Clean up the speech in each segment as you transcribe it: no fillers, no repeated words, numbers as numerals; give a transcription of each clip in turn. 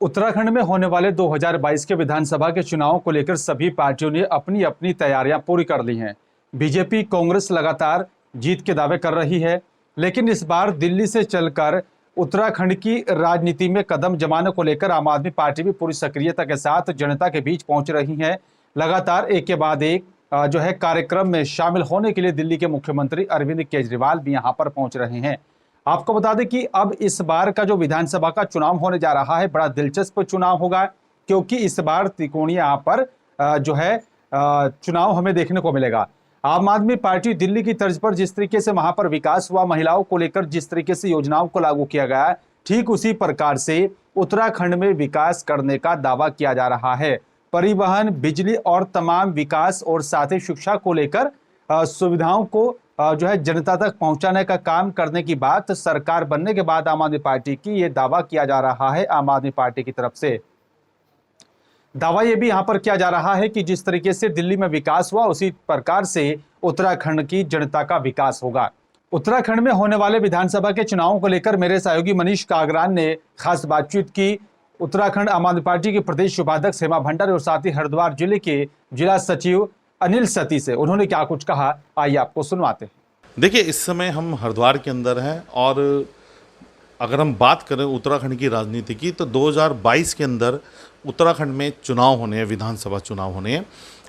उत्तराखंड में होने वाले 2022 के विधानसभा के चुनाव को लेकर सभी पार्टियों ने अपनी अपनी तैयारियां पूरी कर ली हैं। बीजेपी कांग्रेस लगातार जीत के दावे कर रही है, लेकिन इस बार दिल्ली से चलकर उत्तराखंड की राजनीति में कदम जमाने को लेकर आम आदमी पार्टी भी पूरी सक्रियता के साथ जनता के बीच पहुंच रही है। लगातार एक के बाद एक जो है कार्यक्रम में शामिल होने के लिए दिल्ली के मुख्यमंत्री अरविंद केजरीवाल भी यहां पर पहुंच रहे हैं। आपको बता दें कि अब इस बार का जो विधानसभा का चुनाव होने जा रहा है, बड़ा दिलचस्प चुनाव होगा, क्योंकि इस बार त्रिकोणीय यहाँ पर जो है चुनाव हमें देखने को मिलेगा। आम आदमी पार्टी दिल्ली की तर्ज पर जिस तरीके से वहां पर विकास हुआ, महिलाओं को लेकर जिस तरीके से योजनाओं को लागू किया गया, ठीक उसी प्रकार से उत्तराखंड में विकास करने का दावा किया जा रहा है। परिवहन, बिजली और तमाम विकास और साथ ही शिक्षा को लेकर सुविधाओं को जो है जनता तक पहुंचाने का काम करने की बात सरकार बनने के बाद आम आदमी पार्टी की ये दावा किया जा रहा है। आम आदमी पार्टी की तरफ से दावा ये भी यहां पर किया जा रहा है कि जिस तरीके से दिल्ली में विकास हुआ, उसी प्रकार से उत्तराखंड की जनता का विकास होगा। उत्तराखंड में होने वाले विधानसभा के चुनावों को लेकर मेरे सहयोगी मनीष कागरान ने खास बातचीत की उत्तराखंड आम आदमी पार्टी के प्रदेश उपाध्यक्ष हेमा भंडारी और साथ ही हरिद्वार जिले के जिला सचिव अनिल सती से। उन्होंने क्या कुछ कहा, आइए आपको सुनवाते हैं। देखिए, इस समय हम हरिद्वार के अंदर हैं और अगर हम बात करें उत्तराखंड की राजनीति की, तो 2022 के अंदर उत्तराखंड में चुनाव होने हैं, विधानसभा चुनाव होने हैं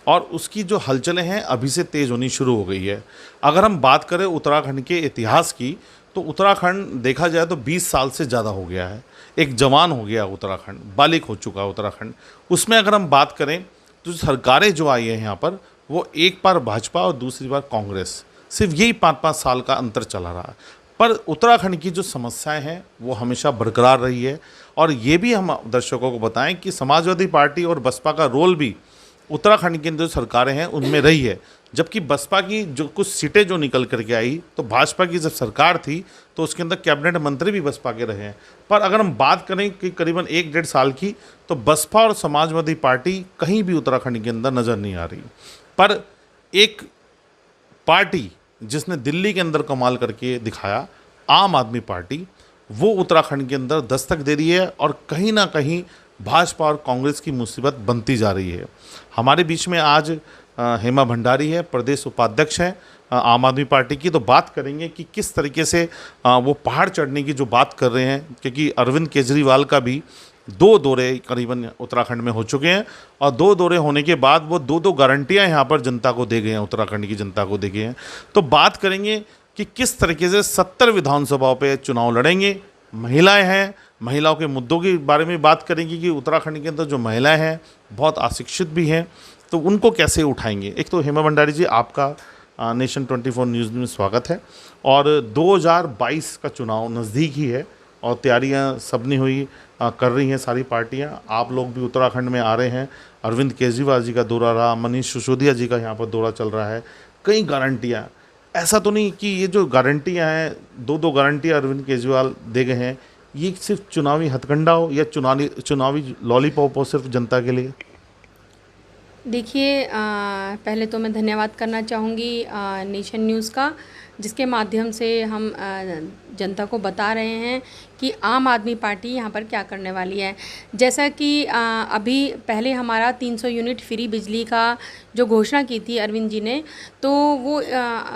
और उसकी जो हलचलें हैं अभी से तेज़ होनी शुरू हो गई है। अगर हम बात करें उत्तराखंड के इतिहास की, तो उत्तराखंड देखा जाए तो 20 साल से ज़्यादा हो गया है, एक जवान हो गया उत्तराखंड, बालिग हो चुका उत्तराखंड। उसमें अगर हम बात करें तो सरकारें जो आई हैं यहाँ पर, वो एक बार भाजपा और दूसरी बार कांग्रेस, सिर्फ यही 5-5 साल का अंतर चला रहा है। पर उत्तराखंड की जो समस्याएं हैं वो हमेशा बरकरार रही है और ये भी हम दर्शकों को बताएं कि समाजवादी पार्टी और बसपा का रोल भी उत्तराखंड की जो सरकारें हैं उनमें रही है। जबकि बसपा की जो कुछ सीटें जो निकल करके आई, तो भाजपा की जब सरकार थी तो उसके अंदर कैबिनेट मंत्री भी बसपा के रहे हैं। पर अगर हम बात करें कि करीबन 1-1.5 साल की, तो बसपा और समाजवादी पार्टी कहीं भी उत्तराखंड के अंदर नज़र नहीं आ रही। पर एक पार्टी जिसने दिल्ली के अंदर कमाल करके दिखाया, आम आदमी पार्टी, वो उत्तराखंड के अंदर दस्तक दे रही है और कहीं ना कहीं भाजपा और कांग्रेस की मुसीबत बनती जा रही है। हमारे बीच में आज हेमा भंडारी है, प्रदेश उपाध्यक्ष हैं आम आदमी पार्टी की। तो बात करेंगे कि किस तरीके से वो पहाड़ चढ़ने की जो बात कर रहे हैं, क्योंकि अरविंद केजरीवाल का भी 2 दौरे करीबन उत्तराखंड में हो चुके हैं और 2 दौरे होने के बाद वो 2-2 गारंटियां यहाँ पर जनता को दे गए हैं, उत्तराखंड की जनता को दे गए हैं। तो बात करेंगे कि किस तरीके से 70 विधानसभाओं पे चुनाव लड़ेंगे। महिलाएं हैं, महिलाओं के मुद्दों के बारे में बात करेंगे कि उत्तराखंड के अंदर जो महिलाएं हैं बहुत अशिक्षित भी हैं, तो उनको कैसे उठाएंगे। एक तो हेमा भंडारी जी, आपका नेशन 24 न्यूज़ में स्वागत है। और 2022 का चुनाव नज़दीक ही है और तैयारियां सबने हुई कर रही हैं सारी पार्टियां। आप लोग भी उत्तराखंड में आ रहे हैं, अरविंद केजरीवाल जी का दौरा रहा, मनीष सिसोदिया जी का यहाँ पर दौरा चल रहा है। कई गारंटियाँ, ऐसा तो नहीं कि ये जो गारंटियाँ हैं, 2-2 गारंटियाँ अरविंद केजरीवाल दे गए हैं, ये सिर्फ चुनावी हथकंडा हो या चुनावी लॉलीपॉप हो सिर्फ जनता के लिए। देखिए, पहले तो मैं धन्यवाद करना चाहूँगी नेशन न्यूज़ का, जिसके माध्यम से हम जनता को बता रहे हैं कि आम आदमी पार्टी यहाँ पर क्या करने वाली है। जैसा कि अभी पहले हमारा 300 यूनिट फ्री बिजली का जो घोषणा की थी अरविंद जी ने, तो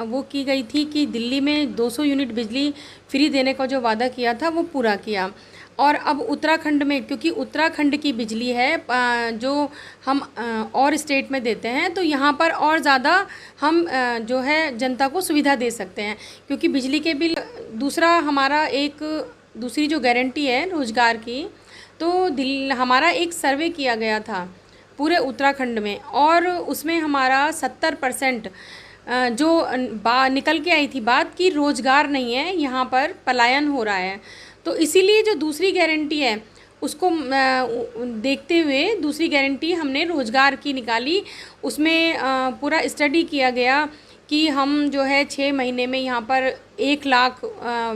वो की गई थी कि दिल्ली में 200 यूनिट बिजली फ्री देने का जो वादा किया था वो पूरा किया। और अब उत्तराखंड में, क्योंकि उत्तराखंड की बिजली है जो हम और स्टेट में देते हैं, तो यहाँ पर और ज़्यादा हम जो है जनता को सुविधा दे सकते हैं, क्योंकि बिजली के बिल। दूसरा, हमारा एक दूसरी जो गारंटी है रोज़गार की, तो हमारा एक सर्वे किया गया था पूरे उत्तराखंड में और उसमें हमारा 70% जो निकल के आई थी बात कि रोज़गार नहीं है, यहाँ पर पलायन हो रहा है। तो इसीलिए जो दूसरी गारंटी है उसको देखते हुए दूसरी गारंटी हमने रोज़गार की निकाली। उसमें पूरा स्टडी किया गया कि हम जो है 6 महीने में यहाँ पर 1 लाख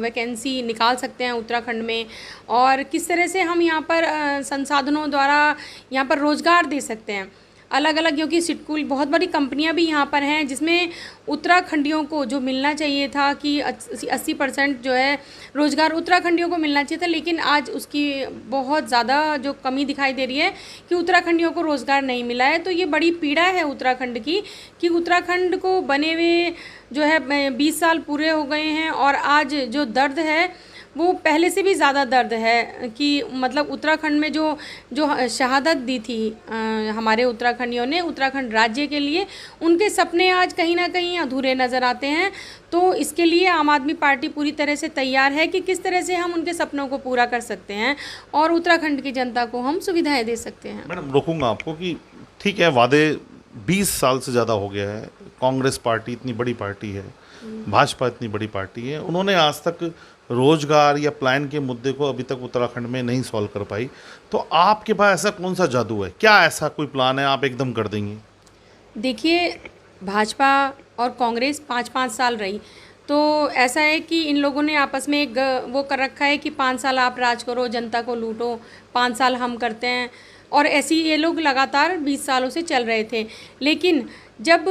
वैकेंसी निकाल सकते हैं उत्तराखंड में, और किस तरह से हम यहाँ पर संसाधनों द्वारा यहाँ पर रोज़गार दे सकते हैं। अलग अलग, क्योंकि सिडकुल बहुत बड़ी कंपनियां भी यहाँ पर हैं जिसमें उत्तराखंडियों को जो मिलना चाहिए था कि 80% जो है रोज़गार उत्तराखंडियों को मिलना चाहिए था, लेकिन आज उसकी बहुत ज़्यादा जो कमी दिखाई दे रही है कि उत्तराखंडियों को रोज़गार नहीं मिला है। तो ये बड़ी पीड़ा है उत्तराखंड की कि उत्तराखंड को बने हुए जो है 20 साल पूरे हो गए हैं और आज जो दर्द है वो पहले से भी ज़्यादा दर्द है कि मतलब उत्तराखंड में जो जो शहादत दी थी हमारे उत्तराखंडियों ने उत्तराखंड राज्य के लिए, उनके सपने आज कहीं ना कहीं अधूरे नज़र आते हैं। तो इसके लिए आम आदमी पार्टी पूरी तरह से तैयार है कि किस तरह से हम उनके सपनों को पूरा कर सकते हैं और उत्तराखंड की जनता को हम सुविधाएं दे सकते हैं। मैडम रोकूंगा आपको कि ठीक है, वादे 20 साल से ज़्यादा हो गया है, कांग्रेस पार्टी इतनी बड़ी पार्टी है, भाजपा इतनी बड़ी पार्टी है, उन्होंने आज तक रोजगार या प्लान के मुद्दे को अभी तक उत्तराखंड में नहीं सॉल्व कर पाई। तो आपके पास ऐसा कौन सा जादू है, क्या ऐसा कोई प्लान है आप एकदम कर देंगे? देखिए, भाजपा और कांग्रेस 5-5 साल रही, तो ऐसा है कि इन लोगों ने आपस में एक वो कर रखा है कि 5 साल आप राज करो, जनता को लूटो, 5 साल हम करते हैं, और ऐसे ही ये लोग लगातार 20 सालों से चल रहे थे। लेकिन जब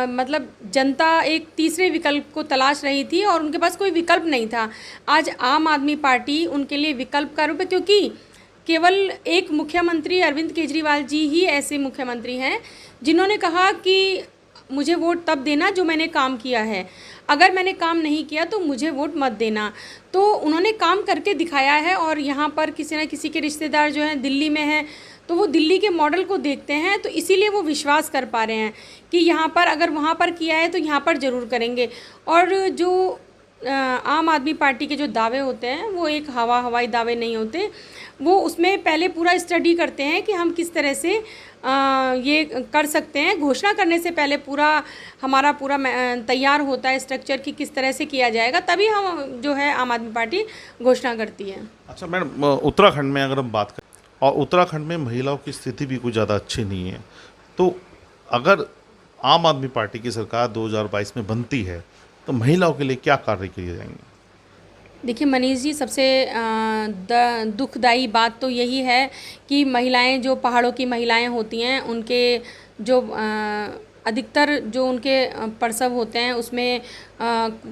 मतलब जनता एक तीसरे विकल्प को तलाश रही थी और उनके पास कोई विकल्प नहीं था, आज आम आदमी पार्टी उनके लिए विकल्प का रूप है, क्योंकि केवल एक मुख्यमंत्री अरविंद केजरीवाल जी ही ऐसे मुख्यमंत्री हैं जिन्होंने कहा कि मुझे वोट तब देना जो मैंने काम किया है, अगर मैंने काम नहीं किया तो मुझे वोट मत देना। तो उन्होंने काम करके दिखाया है और यहाँ पर किसी न किसी के रिश्तेदार जो हैं दिल्ली में हैं, तो वो दिल्ली के मॉडल को देखते हैं, तो इसीलिए वो विश्वास कर पा रहे हैं कि यहाँ पर अगर वहाँ पर किया है तो यहाँ पर ज़रूर करेंगे। और जो आम आदमी पार्टी के जो दावे होते हैं वो एक हवाई दावे नहीं होते, वो उसमें पहले पूरा स्टडी करते हैं कि हम किस तरह से ये कर सकते हैं। घोषणा करने से पहले हमारा पूरा तैयार होता है स्ट्रक्चर कि किस तरह से किया जाएगा, तभी हम जो है आम आदमी पार्टी घोषणा करती है। अच्छा मैडम, उत्तराखंड में अगर हम बात करें, और उत्तराखंड में महिलाओं की स्थिति भी कुछ ज़्यादा अच्छी नहीं है, तो अगर आम आदमी पार्टी की सरकार 2022 में बनती है तो महिलाओं के लिए क्या कार्य किए जाएंगे? देखिए मनीष जी, सबसे दुखदाई बात तो यही है कि महिलाएं, जो पहाड़ों की महिलाएं होती हैं, उनके जो अधिकतर जो उनके प्रसव होते हैं उसमें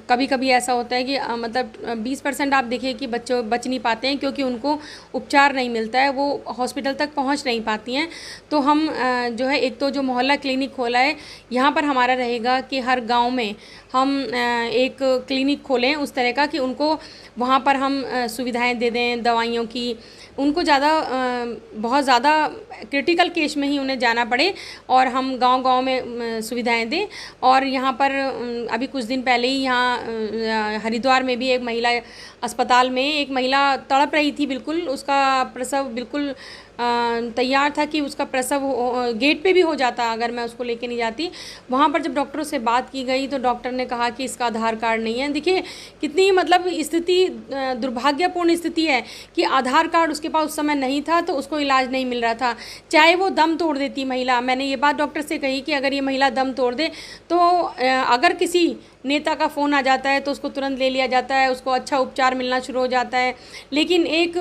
कभी कभी ऐसा होता है कि मतलब 20% आप देखिए कि बच्चों बच नहीं पाते हैं क्योंकि उनको उपचार नहीं मिलता है, वो हॉस्पिटल तक पहुंच नहीं पाती हैं। तो हम जो है एक तो जो मोहल्ला क्लिनिक खोला है, यहाँ पर हमारा रहेगा कि हर गांव में हम एक क्लिनिक खोलें उस तरह का कि उनको वहाँ पर हम सुविधाएं दे दें दवाइयों की, उनको बहुत ज़्यादा क्रिटिकल केस में ही उन्हें जाना पड़े और हम गांव-गांव में सुविधाएं दें। और यहाँ पर अभी कुछ दिन पहले ही यहाँ हरिद्वार में भी एक महिला अस्पताल में एक महिला तड़प रही थी, बिल्कुल उसका प्रसव बिल्कुल तैयार था कि उसका प्रसव गेट पे भी हो जाता अगर मैं उसको लेके नहीं जाती। वहाँ पर जब डॉक्टरों से बात की गई तो डॉक्टर ने कहा कि इसका आधार कार्ड नहीं है। देखिए कितनी मतलब स्थिति दुर्भाग्यपूर्ण स्थिति है कि आधार कार्ड उसके पास उस समय नहीं था तो उसको इलाज नहीं मिल रहा था, चाहे वो दम तोड़ देती महिला। मैंने ये बात डॉक्टर से कही कि अगर ये महिला दम तोड़ दे तो अगर किसी नेता का फ़ोन आ जाता है तो उसको तुरंत ले लिया जाता है, उसको अच्छा उपचार मिलना शुरू हो जाता है, लेकिन एक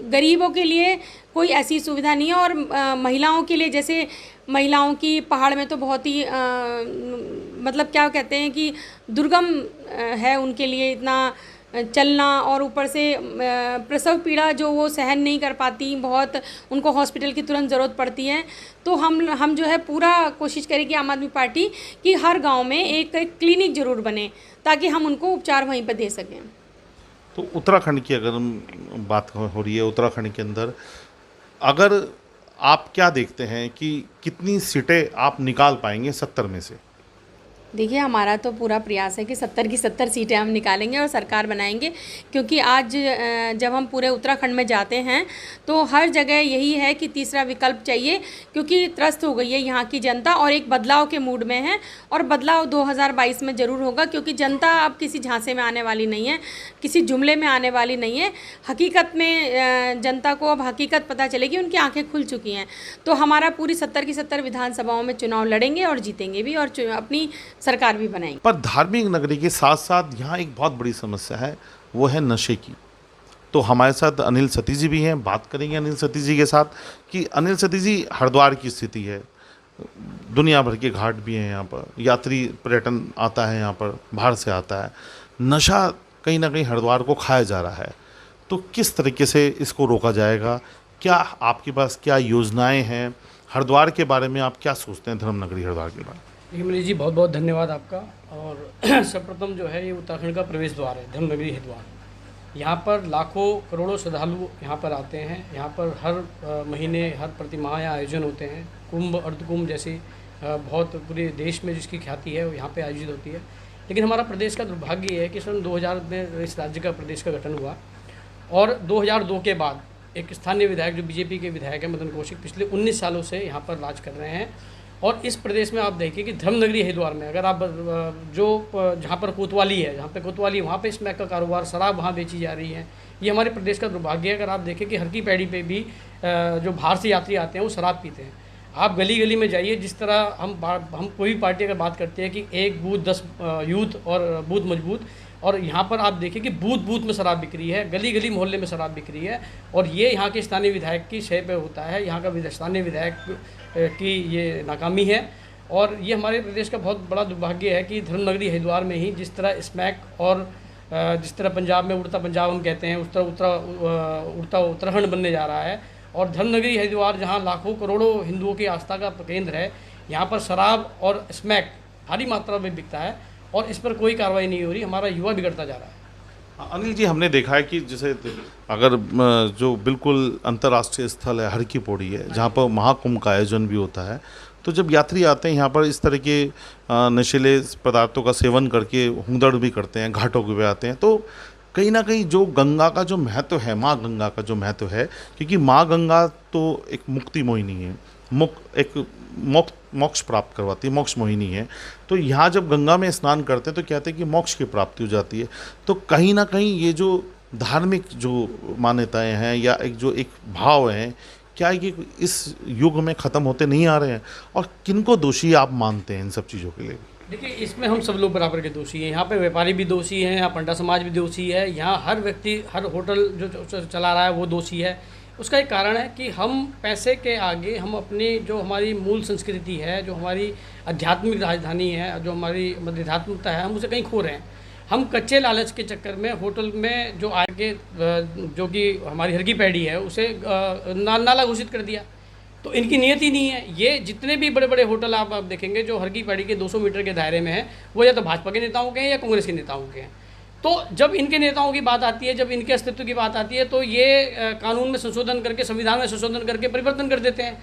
गरीबों के लिए कोई ऐसी सुविधा नहीं है। और महिलाओं के लिए, जैसे महिलाओं की पहाड़ में तो बहुत ही मतलब क्या कहते हैं कि दुर्गम है उनके लिए इतना चलना, और ऊपर से प्रसव पीड़ा जो वो सहन नहीं कर पाती, बहुत उनको हॉस्पिटल की तुरंत ज़रूरत पड़ती है। तो हम जो है पूरा कोशिश करेंगे आम आदमी पार्टी कि हर गांव में एक क्लिनिक ज़रूर बने ताकि हम उनको उपचार वहीं पर दे सकें। तो उत्तराखंड की अगर हम बात हो रही है, उत्तराखंड के अंदर अगर आप क्या देखते हैं कि कितनी सीटें आप निकाल पाएंगे 70 में से? देखिए हमारा तो पूरा प्रयास है कि 70 की 70 सीटें हम निकालेंगे और सरकार बनाएंगे, क्योंकि आज जब हम पूरे उत्तराखंड में जाते हैं तो हर जगह यही है कि तीसरा विकल्प चाहिए, क्योंकि त्रस्त हो गई है यहाँ की जनता और एक बदलाव के मूड में है। और बदलाव 2022 में ज़रूर होगा, क्योंकि जनता अब किसी झांसे में आने वाली नहीं है, किसी जुमले में आने वाली नहीं है। हकीकत में जनता को अब हकीकत पता चलेगी, उनकी आँखें खुल चुकी हैं। तो हमारा पूरी 70 की 70 विधानसभाओं में चुनाव लड़ेंगे और जीतेंगे भी और अपनी सरकार भी बनाएंगे। पर धार्मिक नगरी के साथ साथ यहाँ एक बहुत बड़ी समस्या है, वो है नशे की। तो हमारे साथ अनिल सती जी भी हैं, बात करेंगे अनिल सती जी के साथ कि अनिल सती जी, हरिद्वार की स्थिति है, दुनिया भर के घाट भी हैं यहाँ पर, यात्री पर्यटन आता है यहाँ पर, बाहर से आता है। नशा कहीं ना कहीं हरिद्वार को खाया जा रहा है, तो किस तरीके से इसको रोका जाएगा? क्या आपके पास क्या योजनाएं हैं? हरिद्वार के बारे में आप क्या सोचते हैं, धर्म नगरी हरिद्वार के बारे में? देखिए मनीष जी, बहुत बहुत धन्यवाद आपका। और सर्वप्रथम जो है ये उत्तराखंड का प्रवेश द्वार है, धर्म नगरी हरिद्वार। यहाँ पर लाखों करोड़ों श्रद्धालु यहाँ पर आते हैं। यहाँ पर हर महीने, हर प्रतिमाह यहाँ आयोजन होते हैं। कुंभ, अर्धकुंभ जैसी बहुत पूरे देश में जिसकी ख्याति है वो यहाँ पे आयोजित होती है। लेकिन हमारा प्रदेश का दुर्भाग्य है कि सन 2000 में इस राज्य का प्रदेश का गठन हुआ और 2002 के बाद एक स्थानीय विधायक जो बीजेपी के विधायक हैं मदन कौशिक, पिछले 19 सालों से यहाँ पर राज कर रहे हैं। और इस प्रदेश में आप देखिए कि धर्म नगरी हरिद्वार में अगर आप जो जहाँ पर कोतवाली है, जहाँ पे कोतवाली वहाँ पे स्मैक का कारोबार, शराब वहाँ बेची जा रही है। ये हमारे प्रदेश का दुर्भाग्य है। अगर आप देखें कि हर की पैड़ी पे भी जो बाहर से यात्री आते हैं वो शराब पीते हैं। आप गली गली में जाइए, जिस तरह हम कोई भी पार्टी अगर बात करते हैं कि एक बूथ 10 यूथ और बूथ मजबूत, और यहाँ पर आप देखिए कि बूथ बूथ में शराब बिक रही है, गली गली मोहल्ले में शराब बिक रही है। और ये यहाँ के स्थानीय विधायक की शय पे होता है, यहाँ का स्थानीय विधायक की ये नाकामी है। और ये हमारे प्रदेश का बहुत बड़ा दुर्भाग्य है कि धर्म नगरी हरिद्वार में ही जिस तरह स्मैक और जिस तरह पंजाब में उड़ता पंजाब हम कहते हैं, उस तरह उड़ता उत्तराखंड बनने जा रहा है। और धर्म नगरी हरिद्वार जहाँ लाखों करोड़ों हिंदुओं की आस्था का केंद्र है, यहाँ पर शराब और स्मैक भारी मात्रा में बिकता है और इस पर कोई कार्रवाई नहीं हो रही। हमारा युवा बिगड़ता जा रहा है। अनिल जी, हमने देखा है कि जैसे अगर जो बिल्कुल अंतर्राष्ट्रीय स्थल है हर की पौड़ी है, जहाँ पर महाकुंभ का आयोजन भी होता है, तो जब यात्री आते हैं यहाँ पर इस तरह के नशीले पदार्थों का सेवन करके हुंदड़ भी करते हैं, घाटों के भी आते हैं, तो कहीं ना कहीं जो गंगा का जो महत्व है, माँ गंगा का जो महत्व है, क्योंकि माँ गंगा तो एक मुक्ति मोहिनी है, मोक्ष प्राप्त करवाती है, मोक्ष मोहिनी है। तो यहाँ जब गंगा में स्नान करते हैं तो कहते हैं कि मोक्ष की प्राप्ति हो जाती है। तो कहीं ना कहीं ये जो धार्मिक जो मान्यताएं हैं या एक भाव हैं, क्या ये इस युग में ख़त्म होते नहीं आ रहे हैं? और किनको दोषी आप मानते हैं इन सब चीज़ों के लिए? देखिए, इसमें हम सब लोग बराबर के दोषी हैं। यहाँ पे व्यापारी भी दोषी हैं, यहाँ पंडा समाज भी दोषी है, यहाँ हर व्यक्ति, हर होटल जो चला रहा है वो दोषी है। उसका एक कारण है कि हम पैसे के आगे हम अपनी जो हमारी मूल संस्कृति है, जो हमारी आध्यात्मिक राजधानी है, जो हमारी आध्यात्मिकता है, हम उसे कहीं खो रहे हैं। हम कच्चे लालच के चक्कर में होटल में जो आके जो कि हमारी हर की पैड़ी है उसे नाला घोषित कर दिया। तो इनकी नियत ही नहीं है। ये जितने भी बड़े बड़े होटल आप देखेंगे जो हर की पैड़ी के 200 मीटर के दायरे में है, वो या तो भाजपा के नेताओं के हैं या कांग्रेस के नेताओं के हैं। तो जब इनके नेताओं की बात आती है, जब इनके अस्तित्व की बात आती है, तो ये कानून में संशोधन करके, संविधान में संशोधन करके परिवर्तन कर देते हैं।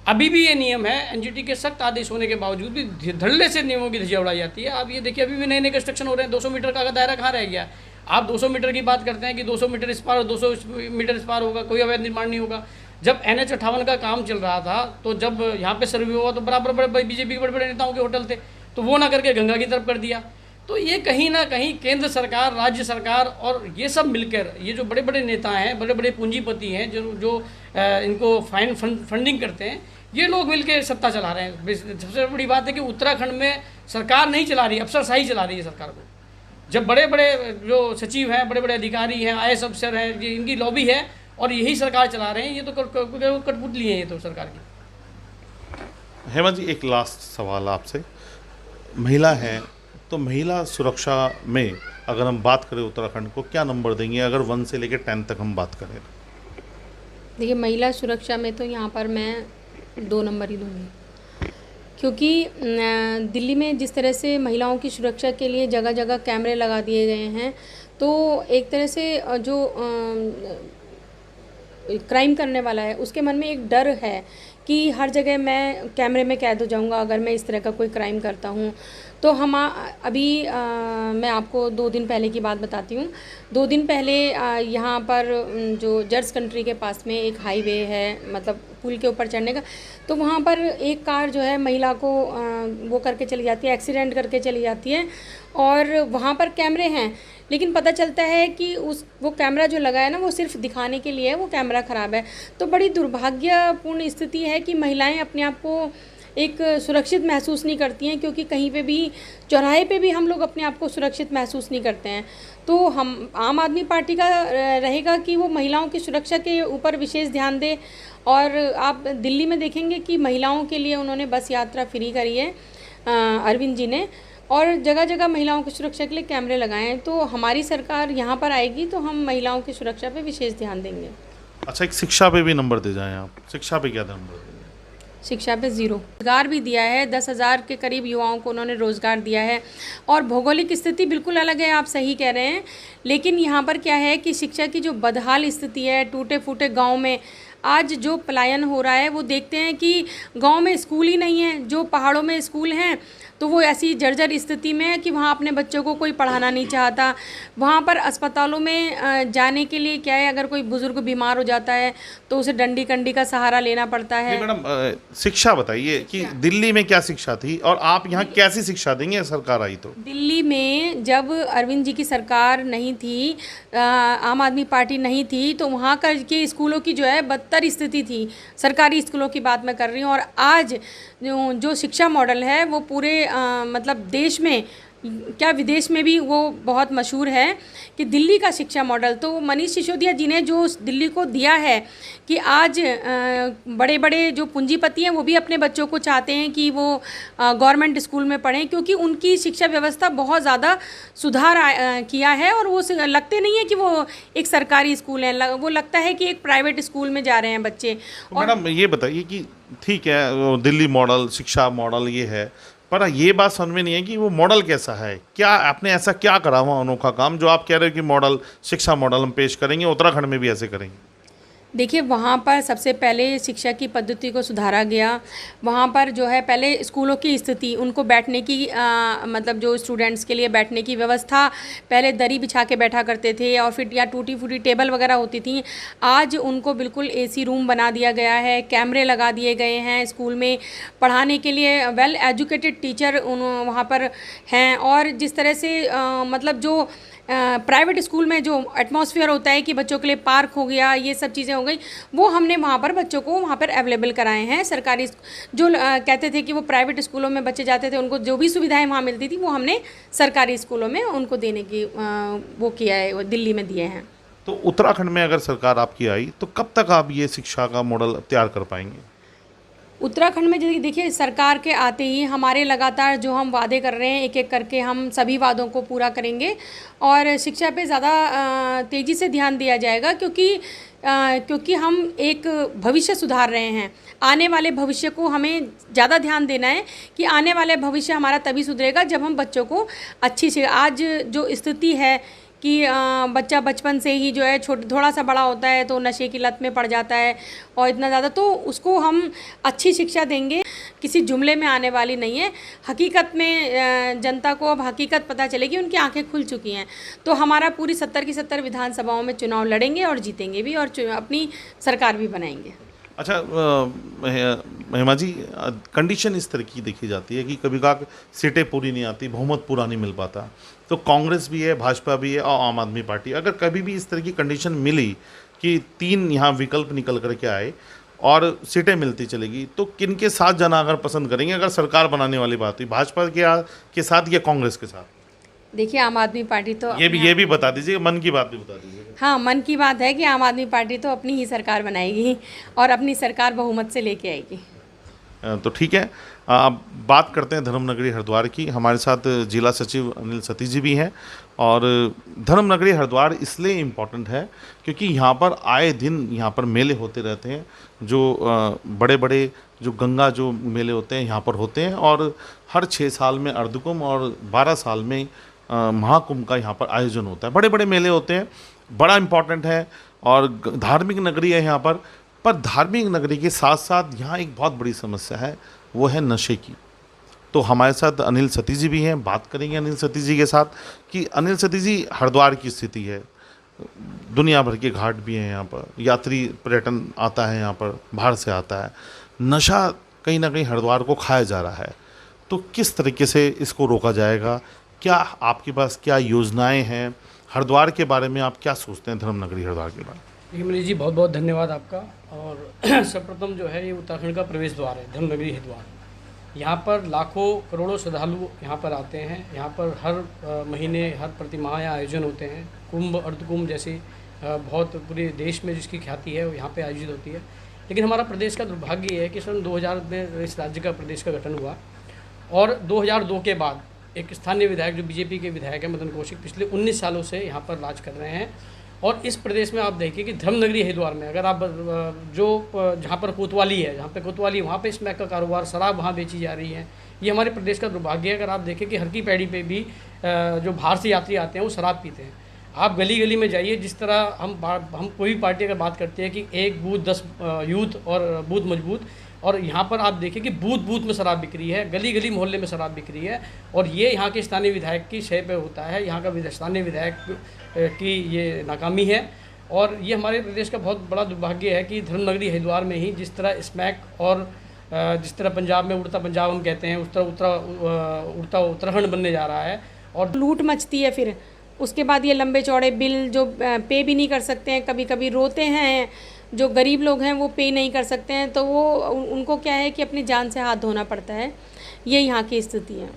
अभी भी ये नियम है, एनजीटी के सख्त आदेश होने के बावजूद भी धड़ल्ले से नियमों की धज्जियां उड़ाई जाती है। आप ये देखिए, अभी भी नए नए कंस्ट्रक्शन हो रहे हैं। 200 मीटर का दायरा कहाँ रह गया? आप 200 मीटर की बात करते हैं कि 200 मीटर इस पार और 200 मीटर इस पार होगा, कोई अवैध निर्माण नहीं होगा। जब NH 58 का काम चल रहा था, तो जब यहाँ पे सर्वे हुआ तो बराबर बड़े बीजेपी के बड़े बड़े नेताओं के होटल थे, तो वो ना करके गंगा की तरफ कर दिया। तो ये कहीं ना कहीं केंद्र सरकार, राज्य सरकार और ये सब मिलकर, ये जो बड़े बड़े नेता हैं, बड़े बड़े पूंजीपति हैं, जो इनको फंडिंग करते हैं, ये लोग मिलकर सत्ता चला रहे हैं। सबसे बड़ी बात है कि उत्तराखंड में सरकार नहीं चला रही, अफसरशाही चला रही है सरकार को। जब बड़े बड़े जो सचिव हैं, बड़े बड़े अधिकारी हैं, IAS अफसर हैं, ये इनकी लॉबी है और यही सरकार चला रहे हैं। ये तो कठपुतली है ये तो सरकार की। हेमा जी, एक लास्ट सवाल आपसे। महिला हैं, तो महिला सुरक्षा में अगर हम बात करें उत्तराखंड को, क्या नंबर देंगे अगर 1 से लेकर 10 तक हम बात करें? देखिए, महिला सुरक्षा में तो यहाँ पर मैं 2 नंबर ही दूँगी, क्योंकि दिल्ली में जिस तरह से महिलाओं की सुरक्षा के लिए जगह जगह कैमरे लगा दिए गए हैं, तो एक तरह से जो क्राइम करने वाला है उसके मन में एक डर है कि हर जगह मैं कैमरे में कैद हो जाऊंगा अगर मैं इस तरह का कोई क्राइम करता हूं। तो हम अभी मैं आपको 2 दिन पहले की बात बताती हूँ। 2 दिन पहले यहाँ पर जो जर्ज कंट्री के पास में एक हाईवे है, मतलब पुल के ऊपर चढ़ने का, तो वहाँ पर एक कार जो है महिला को वो करके चली जाती है, एक्सीडेंट करके चली जाती है। और वहाँ पर कैमरे हैं, लेकिन पता चलता है कि वो कैमरा जो लगा है ना, वो सिर्फ दिखाने के लिए है, वो कैमरा ख़राब है। तो बड़ी दुर्भाग्यपूर्ण स्थिति है कि महिलाएं अपने आप को एक सुरक्षित महसूस नहीं करती हैं, क्योंकि कहीं पे भी चौराहे पे भी हम लोग अपने आप को सुरक्षित महसूस नहीं करते हैं। तो हम आम आदमी पार्टी का रहेगा कि वो महिलाओं की सुरक्षा के ऊपर विशेष ध्यान दे। और आप दिल्ली में देखेंगे कि महिलाओं के लिए उन्होंने बस यात्रा फ्री करी है अरविंद जी ने, और जगह जगह महिलाओं की सुरक्षा के लिए कैमरे लगाए हैं। तो हमारी सरकार यहाँ पर आएगी तो हम महिलाओं की सुरक्षा पे विशेष ध्यान देंगे। अच्छा, एक शिक्षा पे भी नंबर दे जाएं आप, शिक्षा पे क्या नंबर देंगे? शिक्षा पे 0। रोजगार भी दिया है, 10,000 के करीब युवाओं को उन्होंने रोज़गार दिया है। और भौगोलिक स्थिति बिल्कुल अलग है, आप सही कह रहे हैं, लेकिन यहाँ पर क्या है कि शिक्षा की जो बदहाल स्थिति है, टूटे फूटे गांव में आज जो पलायन हो रहा है, वो देखते हैं कि गांव में स्कूल ही नहीं है। जो पहाड़ों में स्कूल हैं तो वो ऐसी जर्जर स्थिति में है कि वहाँ अपने बच्चों को कोई पढ़ाना नहीं चाहता। वहाँ पर अस्पतालों में जाने के लिए क्या है, अगर कोई बुज़ुर्ग बीमार हो जाता है तो उसे डंडी कंडी का सहारा लेना पड़ता है। नहीं मैडम, शिक्षा बताइए कि दिल्ली में क्या शिक्षा थी और आप यहाँ कैसी शिक्षा देंगे सरकार आई तो? दिल्ली में जब अरविंद जी की सरकार नहीं थी, आम आदमी पार्टी नहीं थी, तो वहाँ के स्कूलों की जो है बदतर स्थिति थी। सरकारी स्कूलों की बात मैं कर रही हूँ। और आज जो शिक्षा मॉडल है वो पूरे मतलब देश में क्या विदेश में भी वो बहुत मशहूर है कि दिल्ली का शिक्षा मॉडल। तो मनीष सिसोदिया जी ने जो दिल्ली को दिया है कि आज बड़े बड़े जो पूंजीपति हैं वो भी अपने बच्चों को चाहते हैं कि वो गवर्नमेंट स्कूल में पढ़ें, क्योंकि उनकी शिक्षा व्यवस्था बहुत ज़्यादा सुधार किया है। और वो लगते नहीं है कि वो एक सरकारी स्कूल है, वो लगता है कि एक प्राइवेट स्कूल में जा रहे हैं बच्चे। मैडम ये बताइए कि ठीक है, वो दिल्ली मॉडल, शिक्षा मॉडल ये है, पर ये बात समझ में नहीं है कि वो मॉडल कैसा है। क्या आपने ऐसा क्या करा हुआ अनोखा काम जो आप कह रहे हो कि मॉडल, शिक्षा मॉडल हम पेश करेंगे, उत्तराखंड में भी ऐसे करेंगे? देखिए, वहाँ पर सबसे पहले शिक्षा की पद्धति को सुधारा गया। वहाँ पर जो है पहले स्कूलों की स्थिति, उनको बैठने की मतलब जो स्टूडेंट्स के लिए बैठने की व्यवस्था, पहले दरी बिछा के बैठा करते थे और फिर या टूटी फूटी टेबल वगैरह होती थी। आज उनको बिल्कुल एसी रूम बना दिया गया है, कैमरे लगा दिए गए हैं स्कूल में। पढ़ाने के लिए वेल एजुकेटेड टीचर वहाँ पर हैं। और जिस तरह से मतलब जो प्राइवेट स्कूल में जो एटमॉस्फेयर होता है कि बच्चों के लिए पार्क हो गया, ये सब चीज़ें हो गई, वो हमने वहाँ पर बच्चों को वहाँ पर अवेलेबल कराए हैं। सरकारी जो कहते थे कि वो प्राइवेट स्कूलों में बच्चे जाते थे, उनको जो भी सुविधाएं वहाँ मिलती थी वो हमने सरकारी स्कूलों में उनको देने की वो किया है, वो दिल्ली में दिए हैं। तो उत्तराखंड में अगर सरकार आपकी आई तो कब तक आप ये शिक्षा का मॉडल तैयार कर पाएंगे? उत्तराखंड में देखिए, सरकार के आते ही हमारे लगातार जो हम वादे कर रहे हैं, एक एक करके हम सभी वादों को पूरा करेंगे और शिक्षा पे ज़्यादा तेज़ी से ध्यान दिया जाएगा, क्योंकि हम एक भविष्य सुधार रहे हैं। आने वाले भविष्य को हमें ज़्यादा ध्यान देना है कि आने वाले भविष्य हमारा तभी सुधरेगा जब हम बच्चों को अच्छी से, आज जो स्थिति है कि बच्चा बचपन से ही जो है थोड़ा सा बड़ा होता है तो नशे की लत में पड़ जाता है और इतना ज़्यादा, तो उसको हम अच्छी शिक्षा देंगे, किसी जुमले में आने वाली नहीं है। हकीकत में जनता को अब हकीकत पता चलेगी, उनकी आंखें खुल चुकी हैं। तो हमारा पूरी 70 की 70 विधानसभाओं में चुनाव लड़ेंगे और जीतेंगे भी और अपनी सरकार भी बनाएंगे। अच्छा महिमा जी, कंडीशन इस तरह की देखी जाती है कि कभी कभार सीटें पूरी नहीं आती, बहुमत पूरा नहीं मिल पाता, तो कांग्रेस भी है, भाजपा भी है और आम आदमी पार्टी, अगर कभी भी इस तरह की कंडीशन मिली कि 3 यहाँ विकल्प निकल करके आए और सीटें मिलती चलेगी, तो किन के साथ जाना अगर पसंद करेंगे अगर सरकार बनाने वाली बात हुई, भाजपा के साथ या कांग्रेस के साथ? देखिए, आम आदमी पार्टी तो ये भी बता दीजिए, मन की बात भी बता दीजिए। हाँ, मन की बात है कि आम आदमी पार्टी तो अपनी ही सरकार बनाएगी और अपनी सरकार बहुमत से लेके आएगी। तो ठीक है, अब बात करते हैं धर्मनगरी हरिद्वार की। हमारे साथ जिला सचिव अनिल सतीश जी भी हैं। और धर्मनगरी हरिद्वार इसलिए इम्पॉर्टेंट है क्योंकि यहाँ पर आए दिन यहाँ पर मेले होते रहते हैं, जो बड़े बड़े जो गंगा जो मेले होते हैं यहाँ पर होते हैं, और हर 6 साल में अर्धकुंभ और 12 साल में महाकुंभ का यहाँ पर आयोजन होता है। बड़े बड़े मेले होते हैं, बड़ा इम्पॉर्टेंट है और धार्मिक नगरी है यहाँ पर धार्मिक नगरी के साथ साथ यहाँ एक बहुत बड़ी समस्या है, वो है नशे की। तो हमारे साथ अनिल सतीश जी भी हैं, बात करेंगे अनिल सतीश जी के साथ कि अनिल सतीश जी, हरिद्वार की स्थिति है, दुनिया भर के घाट भी हैं यहाँ पर, यात्री पर्यटन आता है यहाँ पर, बाहर से आता है, नशा कहीं ना कहीं हरिद्वार को खाया जा रहा है, तो किस तरीके से इसको रोका जाएगा? क्या आपके पास क्या योजनाएं हैं? हरिद्वार के बारे में आप क्या सोचते हैं, धर्मनगरी हरिद्वार के बारे में? देखिए मनीष जी, बहुत बहुत धन्यवाद आपका। और सर्वप्रथम जो है ये उत्तराखंड का प्रवेश द्वार है, धर्मनगरी हरिद्वार। यहाँ पर लाखों करोड़ों श्रद्धालु यहाँ पर आते हैं। यहाँ पर हर महीने हर प्रतिमाह यहाँ आयोजन होते हैं। कुंभ अर्धकुंभ जैसी बहुत पूरे देश में जिसकी ख्याति है वो यहाँ पे आयोजित होती है। लेकिन हमारा प्रदेश का दुर्भाग्य ये है कि सन 2000 में इस राज्य का प्रदेश का गठन हुआ और 2002 के बाद एक स्थानीय विधायक जो बीजेपी के विधायक हैं मदन कौशिक पिछले 19 सालों से यहाँ पर राज कर रहे हैं। और इस प्रदेश में आप देखिए कि धर्मनगरी हरिद्वार में अगर आप जो जहाँ पर कोतवाली है, जहाँ पे कोतवाली वहाँ पे स्मैक का कारोबार, शराब वहाँ बेची जा रही है। ये हमारे प्रदेश का दुर्भाग्य है। अगर आप देखें कि हर की पैड़ी पे भी जो बाहर से यात्री आते हैं वो शराब पीते हैं। आप गली गली में जाइए, जिस तरह हम कोई भी पार्टी अगर बात करते हैं कि एक बूथ 10 यूथ और बूथ मजबूत, और यहाँ पर आप देखिए कि बूथ बूथ में शराब बिक्री है, गली गली मोहल्ले में शराब बिक्री है। और ये यहाँ के स्थानीय विधायक की शय पे होता है। यहाँ का स्थानीय विधायक की ये नाकामी है। और ये हमारे प्रदेश का बहुत बड़ा दुर्भाग्य है कि धर्मनगरी हरिद्वार में ही जिस तरह स्मैक और जिस तरह पंजाब में उड़ता पंजाब हम कहते हैं, उस तरह उड़ता उत्तराखंड बनने जा रहा है। और लूट मचती है। फिर उसके बाद ये लंबे चौड़े बिल जो पे भी नहीं कर सकते हैं, कभी कभी रोते हैं। जो गरीब लोग हैं वो पे नहीं कर सकते हैं, तो वो उनको क्या है कि अपनी जान से हाथ धोना पड़ता है। ये यहाँ की स्थिति है।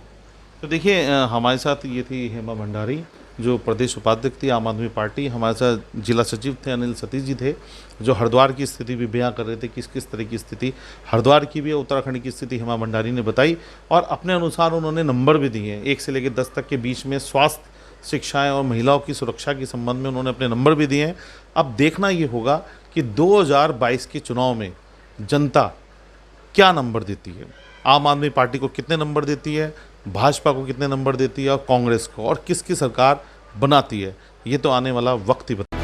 तो देखिए, हमारे साथ ये थी हेमा भंडारी जो प्रदेश उपाध्यक्ष थी आम आदमी पार्टी। हमारे साथ जिला सचिव थे अनिल सतीश जी थे जो हरिद्वार की स्थिति भी बयां कर रहे थे, किस किस तरह की स्थिति हरिद्वार की भी है, उत्तराखंड की स्थिति हेमा भंडारी ने बताई। और अपने अनुसार उन्होंने नंबर भी दिए हैं 1 से लेकर 10 तक के बीच में। स्वास्थ्य, शिक्षाएं और महिलाओं की सुरक्षा के संबंध में उन्होंने अपने नंबर भी दिए हैं। अब देखना ये होगा कि 2022 के चुनाव में जनता क्या नंबर देती है, आम आदमी पार्टी को कितने नंबर देती है, भाजपा को कितने नंबर देती है और कांग्रेस को, और किसकी सरकार बनाती है। ये तो आने वाला वक्त ही बता।